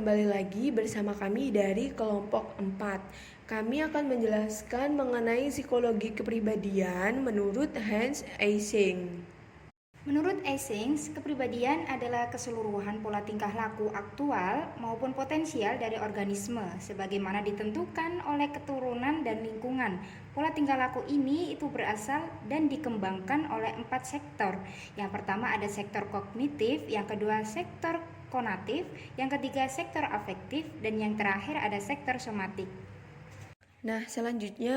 kembali lagi bersama kami dari kelompok 4. Kami akan menjelaskan mengenai psikologi kepribadian menurut Hans Eysenck. Menurut Eysenck, kepribadian adalah keseluruhan pola tingkah laku aktual maupun potensial dari organisme, sebagaimana ditentukan oleh keturunan dan lingkungan. Pola tingkah laku ini itu berasal dan dikembangkan oleh 4 sektor. Yang pertama ada sektor kognitif, yang kedua sektor konatif, yang ketiga sektor afektif, dan yang terakhir ada sektor somatik. Nah, selanjutnya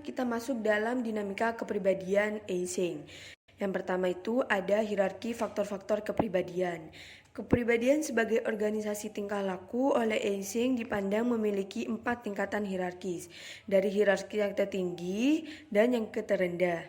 kita masuk dalam dinamika kepribadian Eysenck. Yang pertama itu ada hierarki faktor-faktor kepribadian. Kepribadian sebagai organisasi tingkah laku oleh Eysenck dipandang memiliki 4 tingkatan hierarkis, dari hierarki yang tertinggi dan yang terendah.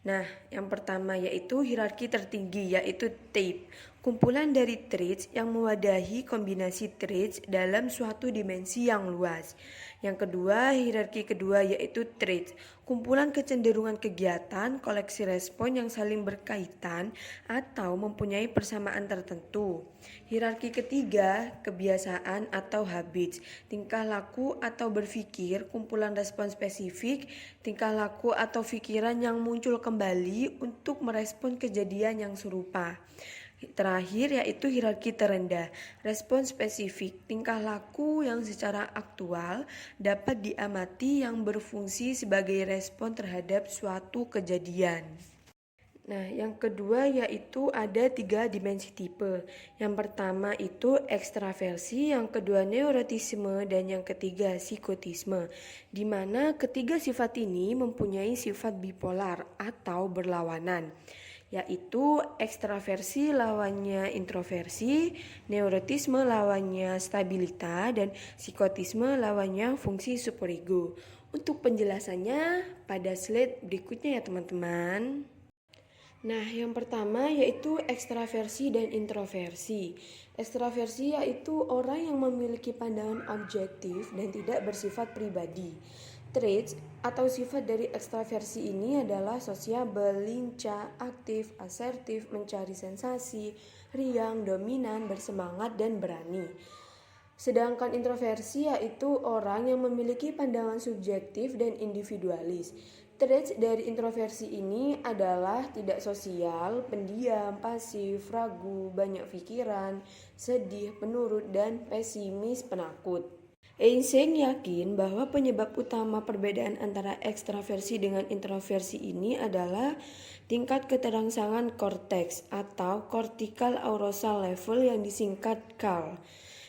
Nah, yang pertama yaitu hierarki tertinggi, yaitu type. Kumpulan dari traits yang mewadahi kombinasi traits dalam suatu dimensi yang luas. Yang kedua, hierarki kedua yaitu traits. Kumpulan kecenderungan kegiatan, koleksi respon yang saling berkaitan atau mempunyai persamaan tertentu. Hierarki ketiga, kebiasaan atau habits. Tingkah laku atau berpikir, kumpulan respon spesifik, tingkah laku atau pikiran yang muncul kembali untuk merespon kejadian yang serupa. Terakhir yaitu hierarki terendah, respon spesifik, tingkah laku yang secara aktual dapat diamati yang berfungsi sebagai respon terhadap suatu kejadian. Nah, yang kedua yaitu ada 3 dimensi tipe. Yang pertama itu ekstraversi, yang kedua neurotisme, dan yang ketiga psikotisme. Di mana ketiga sifat ini mempunyai sifat bipolar atau berlawanan, yaitu ekstraversi lawannya introversi, neurotisme lawannya stabilita, dan psikotisme lawannya fungsi superego. Untuk penjelasannya pada slide berikutnya ya teman-teman. Nah, yang pertama yaitu ekstraversi dan introversi. Ekstraversi yaitu orang yang memiliki pandangan objektif dan tidak bersifat pribadi. Traits atau sifat dari ekstraversi ini adalah sosiabel, lincah, aktif, asertif, mencari sensasi, riang, dominan, bersemangat, dan berani. Sedangkan introversi yaitu orang yang memiliki pandangan subjektif dan individualis. Traits dari introversi ini adalah tidak sosial, pendiam, pasif, ragu, banyak pikiran, sedih, penurut, dan pesimis, penakut. Eysenck yakin bahwa penyebab utama perbedaan antara ekstraversi dengan introversi ini adalah tingkat keterangsangan korteks atau cortical arousal level yang disingkat CAL,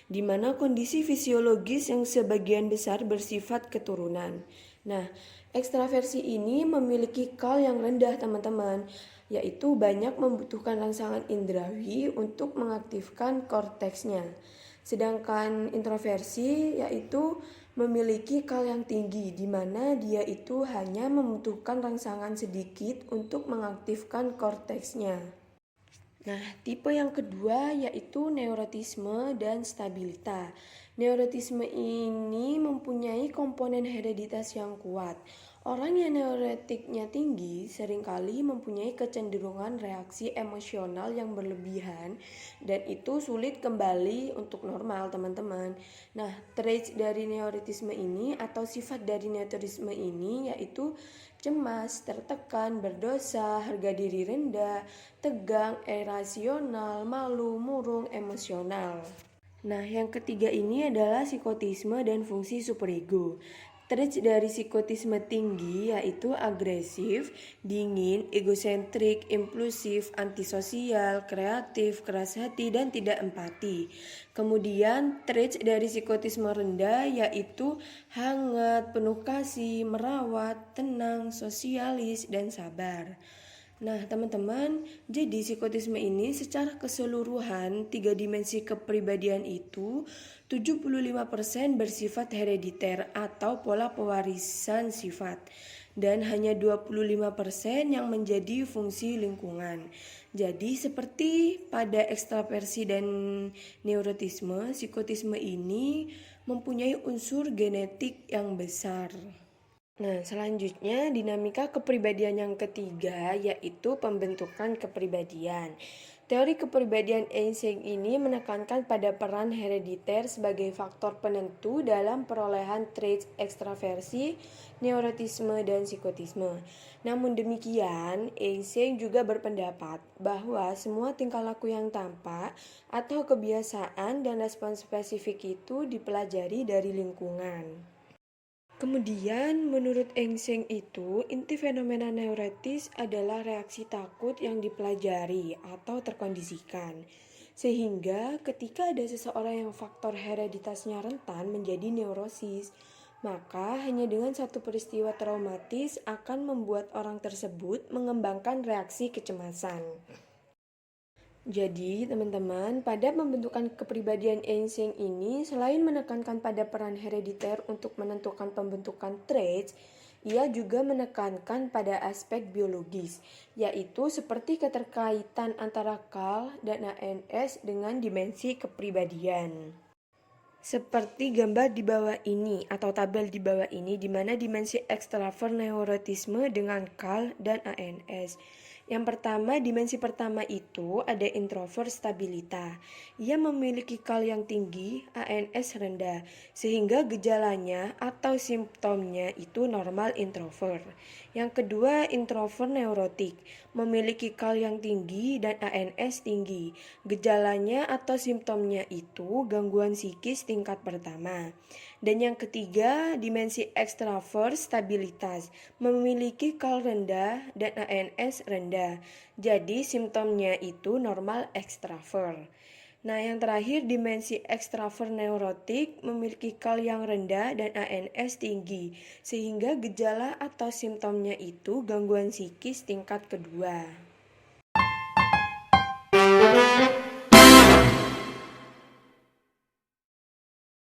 di mana kondisi fisiologis yang sebagian besar bersifat keturunan. Nah, ekstraversi ini memiliki CAL yang rendah teman-teman, yaitu banyak membutuhkan rangsangan indrawi untuk mengaktifkan korteksnya. Sedangkan introversi yaitu memiliki CAL yang tinggi, di mana dia itu hanya membutuhkan rangsangan sedikit untuk mengaktifkan korteksnya. Nah, tipe yang kedua yaitu neurotisme dan stabilita. Neurotisme ini mempunyai komponen hereditas yang kuat. Orang yang neurotiknya tinggi seringkali mempunyai kecenderungan reaksi emosional yang berlebihan dan itu sulit kembali untuk normal, teman-teman. Nah, traits dari neurotisme ini atau sifat dari neurotisme ini yaitu cemas, tertekan, berdosa, harga diri rendah, tegang, irasional, malu, murung, emosional. Nah, yang ketiga ini adalah psikotisme dan fungsi superego. Traits dari psikotisme tinggi yaitu agresif, dingin, egosentrik, impulsif, antisosial, kreatif, keras hati, dan tidak empati. Kemudian traits dari psikotisme rendah yaitu hangat, penuh kasih, merawat, tenang, sosialis, dan sabar. Nah, teman-teman, jadi psikotisme ini secara keseluruhan 3 dimensi kepribadian itu 75% bersifat herediter atau pola pewarisan sifat dan hanya 25% yang menjadi fungsi lingkungan. Jadi seperti pada ekstraversi dan neurotisme, psikotisme ini mempunyai unsur genetik yang besar. Nah, selanjutnya dinamika kepribadian yang ketiga yaitu pembentukan kepribadian. Teori kepribadian Eysenck ini menekankan pada peran herediter sebagai faktor penentu dalam perolehan traits ekstraversi, neurotisme, dan psikotisme. Namun demikian, Eysenck juga berpendapat bahwa semua tingkah laku yang tampak atau kebiasaan dan respons spesifik itu dipelajari dari lingkungan. Kemudian, menurut Eysenck itu, inti fenomena neurotis adalah reaksi takut yang dipelajari atau terkondisikan. Sehingga ketika ada seseorang yang faktor hereditasnya rentan menjadi neurosis, maka hanya dengan satu peristiwa traumatis akan membuat orang tersebut mengembangkan reaksi kecemasan. Jadi, teman-teman, pada pembentukan kepribadian Eysenck ini, selain menekankan pada peran herediter untuk menentukan pembentukan traits, ia juga menekankan pada aspek biologis, yaitu seperti keterkaitan antara KAL dan ANS dengan dimensi kepribadian. Seperti gambar di bawah ini atau tabel di bawah ini di mana dimensi ekstravert neurotisme dengan KAL dan ANS. Yang pertama, dimensi pertama itu ada introvert stabilita. Ia memiliki KAL yang tinggi, ANS rendah, sehingga gejalanya atau simptomnya itu normal introvert. Yang kedua, introvert neurotik, memiliki KAL yang tinggi dan ANS tinggi. Gejalanya atau simptomnya itu gangguan psikis tingkat pertama. Dan yang ketiga, dimensi ekstravert stabilitas, memiliki KAL rendah dan ANS rendah. Jadi simptomnya itu normal ekstravert. Nah, yang terakhir dimensi ekstravert neurotik memiliki KAL yang rendah dan ANS tinggi, sehingga gejala atau simptomnya itu gangguan psikis tingkat kedua.